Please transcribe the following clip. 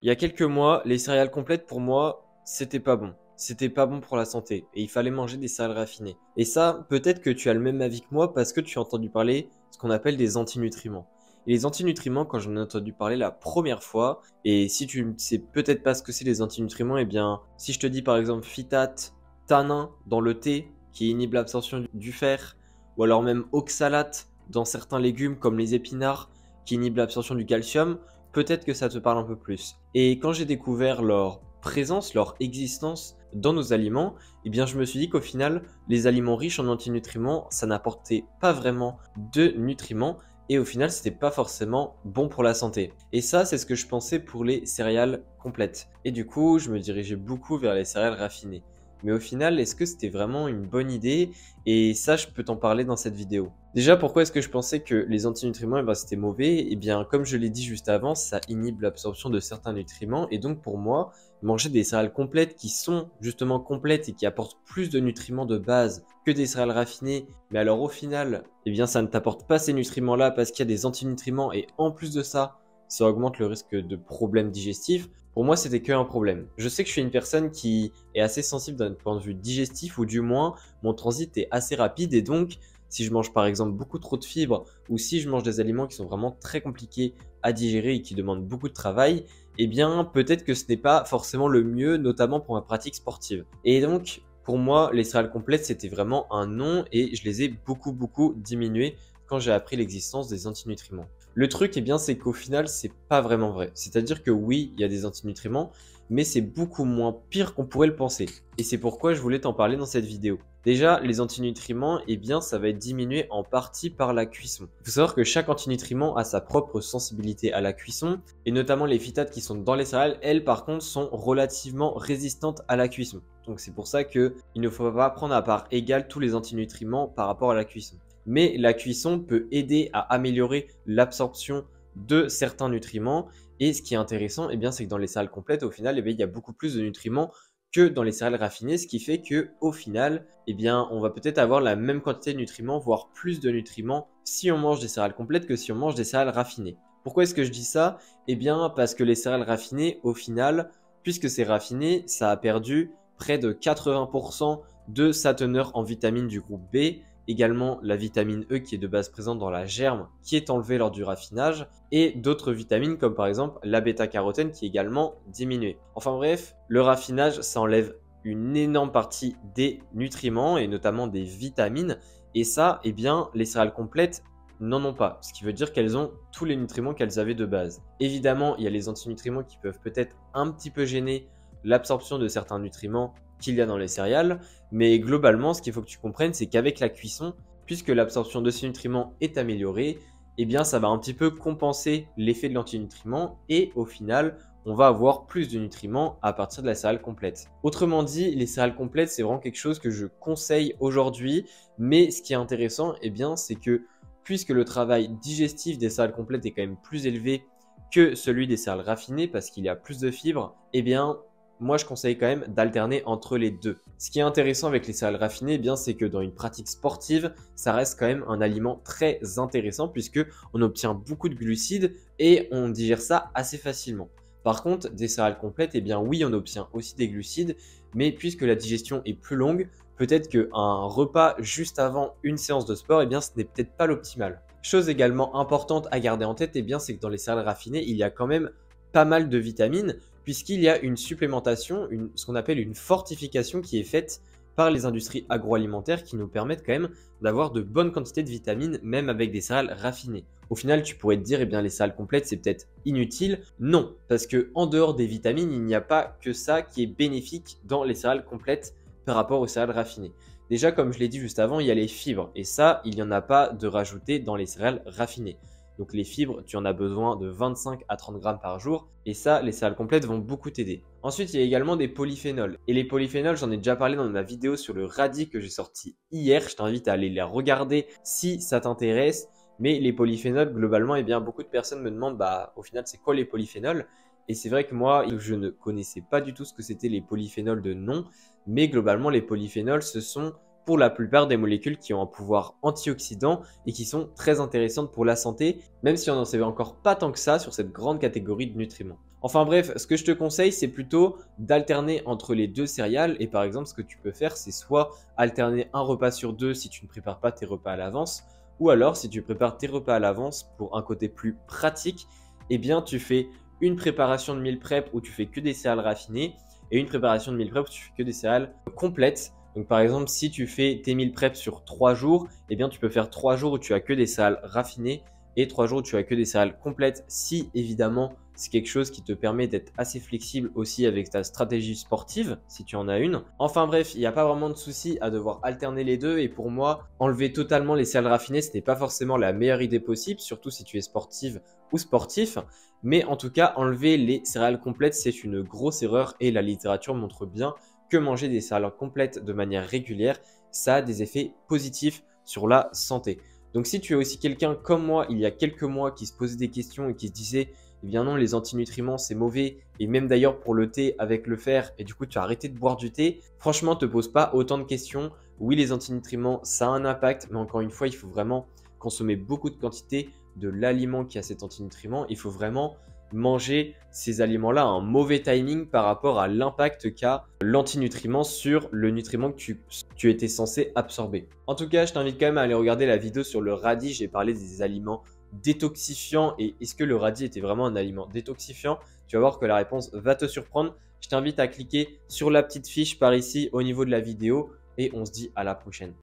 Il y a quelques mois, les céréales complètes pour moi, c'était pas bon. C'était pas bon pour la santé et il fallait manger des céréales raffinées. Et ça, peut-être que tu as le même avis que moi parce que tu as entendu parler de ce qu'on appelle des antinutriments. Et les antinutriments, quand j'en ai entendu parler la première fois, et si tu ne sais peut-être pas ce que c'est les antinutriments, eh bien, si je te dis par exemple phytate, tanin dans le thé qui inhibe l'absorption du fer, ou alors même oxalate dans certains légumes comme les épinards qui inhibent l'absorption du calcium, peut-être que ça te parle un peu plus. Et quand j'ai découvert leur présence, leur existence dans nos aliments, eh bien je me suis dit qu'au final, les aliments riches en antinutriments, ça n'apportait pas vraiment de nutriments et au final, c'était pas forcément bon pour la santé. Et ça, c'est ce que je pensais pour les céréales complètes. Et du coup, je me dirigeais beaucoup vers les céréales raffinées. Mais au final, est-ce que c'était vraiment une bonne idée? Et ça, je peux t'en parler dans cette vidéo. Déjà, pourquoi est-ce que je pensais que les antinutriments, eh ben, c'était mauvais? Eh bien, comme je l'ai dit juste avant, ça inhibe l'absorption de certains nutriments. Et donc, pour moi, manger des céréales complètes qui sont justement complètes et qui apportent plus de nutriments de base que des céréales raffinées, mais alors au final, eh bien, ça ne t'apporte pas ces nutriments-là parce qu'il y a des antinutriments et en plus de ça, ça augmente le risque de problèmes digestifs. Pour moi, c'était qu'un problème. Je sais que je suis une personne qui est assez sensible d'un point de vue digestif, ou du moins, mon transit est assez rapide. Et donc, si je mange par exemple beaucoup trop de fibres, ou si je mange des aliments qui sont vraiment très compliqués à digérer et qui demandent beaucoup de travail, eh bien, peut-être que ce n'est pas forcément le mieux, notamment pour ma pratique sportive. Et donc, pour moi, les céréales complètes, c'était vraiment un non, et je les ai beaucoup diminuées quand j'ai appris l'existence des antinutriments. Le truc, eh bien, c'est qu'au final, c'est pas vraiment vrai. C'est-à-dire que oui, il y a des antinutriments, mais c'est beaucoup moins pire qu'on pourrait le penser. Et c'est pourquoi je voulais t'en parler dans cette vidéo. Déjà, les antinutriments, eh bien, ça va être diminué en partie par la cuisson. Il faut savoir que chaque antinutriment a sa propre sensibilité à la cuisson, et notamment les phytates qui sont dans les céréales, elles, par contre, sont relativement résistantes à la cuisson. Donc c'est pour ça qu'il ne faut pas prendre à part égale tous les antinutriments par rapport à la cuisson. Mais la cuisson peut aider à améliorer l'absorption de certains nutriments. Et ce qui est intéressant, eh bien, c'est que dans les céréales complètes, au final, eh bien, il y a beaucoup plus de nutriments que dans les céréales raffinées, ce qui fait que au final, eh bien, on va peut-être avoir la même quantité de nutriments, voire plus de nutriments si on mange des céréales complètes que si on mange des céréales raffinées. Pourquoi est-ce que je dis ça? Eh bien, parce que les céréales raffinées, au final, puisque c'est raffiné, ça a perdu près de 80% de sa teneur en vitamines du groupe B, également la vitamine E qui est de base présente dans la germe qui est enlevée lors du raffinage et d'autres vitamines comme par exemple la bêta-carotène qui est également diminuée. Enfin bref, le raffinage ça enlève une énorme partie des nutriments et notamment des vitamines et ça, eh bien, les céréales complètes n'en ont pas, ce qui veut dire qu'elles ont tous les nutriments qu'elles avaient de base. Évidemment, il y a les antinutriments qui peuvent peut-être un petit peu gêner l'absorption de certains nutriments qu'il y a dans les céréales, mais globalement, ce qu'il faut que tu comprennes, c'est qu'avec la cuisson, puisque l'absorption de ces nutriments est améliorée, eh bien ça va un petit peu compenser l'effet de l'antinutriment et au final, on va avoir plus de nutriments à partir de la céréale complète. Autrement dit, les céréales complètes, c'est vraiment quelque chose que je conseille aujourd'hui, mais ce qui est intéressant, eh bien, c'est que puisque le travail digestif des céréales complètes est quand même plus élevé que celui des céréales raffinées parce qu'il y a plus de fibres, eh bien, moi je conseille quand même d'alterner entre les deux. Ce qui est intéressant avec les céréales raffinées, eh bien, c'est que dans une pratique sportive, ça reste quand même un aliment très intéressant puisque on obtient beaucoup de glucides et on digère ça assez facilement. Par contre, des céréales complètes, eh bien oui, on obtient aussi des glucides, mais puisque la digestion est plus longue, peut-être qu'un repas juste avant une séance de sport, eh bien, ce n'est peut-être pas l'optimal. Chose également importante à garder en tête, eh bien, c'est que dans les céréales raffinées, il y a quand même pas mal de vitamines, puisqu'il y a une supplémentation, ce qu'on appelle une fortification qui est faite par les industries agroalimentaires qui nous permettent quand même d'avoir de bonnes quantités de vitamines, même avec des céréales raffinées. Au final, tu pourrais te dire, eh bien, les céréales complètes, c'est peut-être inutile. Non, parce que en dehors des vitamines, il n'y a pas que ça qui est bénéfique dans les céréales complètes par rapport aux céréales raffinées. Déjà, comme je l'ai dit juste avant, il y a les fibres, et ça, il n'y en a pas de rajouter dans les céréales raffinées. Donc les fibres, tu en as besoin de 25 à 30 grammes par jour. Et ça, les céréales complètes vont beaucoup t'aider. Ensuite, il y a également des polyphénols. Et les polyphénols, j'en ai déjà parlé dans ma vidéo sur le radis que j'ai sorti hier. Je t'invite à aller la regarder si ça t'intéresse. Mais les polyphénols, globalement, eh bien, beaucoup de personnes me demandent, bah, au final, c'est quoi les polyphénols? Et c'est vrai que moi, je ne connaissais pas du tout ce que c'était les polyphénols de nom. Mais globalement, les polyphénols, ce sont pour la plupart des molécules qui ont un pouvoir antioxydant et qui sont très intéressantes pour la santé, même si on n'en sait encore pas tant que ça sur cette grande catégorie de nutriments. Enfin bref, ce que je te conseille, c'est plutôt d'alterner entre les deux céréales. Et par exemple, ce que tu peux faire, c'est soit alterner un repas sur deux si tu ne prépares pas tes repas à l'avance, ou alors si tu prépares tes repas à l'avance pour un côté plus pratique, eh bien tu fais une préparation de meal prep où tu fais que des céréales raffinées et une préparation de meal prep où tu fais que des céréales complètes. Donc par exemple, si tu fais tes meal prep sur 3 jours, eh bien tu peux faire 3 jours où tu as que des céréales raffinées et 3 jours où tu as que des céréales complètes si évidemment c'est quelque chose qui te permet d'être assez flexible aussi avec ta stratégie sportive si tu en as une. Enfin bref, il n'y a pas vraiment de souci à devoir alterner les deux et pour moi, enlever totalement les céréales raffinées, ce n'est pas forcément la meilleure idée possible, surtout si tu es sportive ou sportif. Mais en tout cas, enlever les céréales complètes, c'est une grosse erreur et la littérature montre bien que manger des céréales complètes de manière régulière, ça a des effets positifs sur la santé. Donc si tu es aussi quelqu'un comme moi, il y a quelques mois, qui se posait des questions et qui se disait eh bien non, les antinutriments, c'est mauvais. Et même d'ailleurs pour le thé avec le fer, et du coup, tu as arrêté de boire du thé. Franchement, te pose pas autant de questions. Oui, les antinutriments, ça a un impact, mais encore une fois, il faut vraiment consommer beaucoup de quantité de l'aliment qui a cet antinutriment. Il faut vraiment manger ces aliments-là à un mauvais timing par rapport à l'impact qu'a l'antinutriment sur le nutriment que tu étais censé absorber. En tout cas, je t'invite quand même à aller regarder la vidéo sur le radis. J'ai parlé des aliments détoxifiant et est-ce que le radis était vraiment un aliment détoxifiant? Tu vas voir que la réponse va te surprendre. Je t'invite à cliquer sur la petite fiche par ici au niveau de la vidéo et on se dit à la prochaine.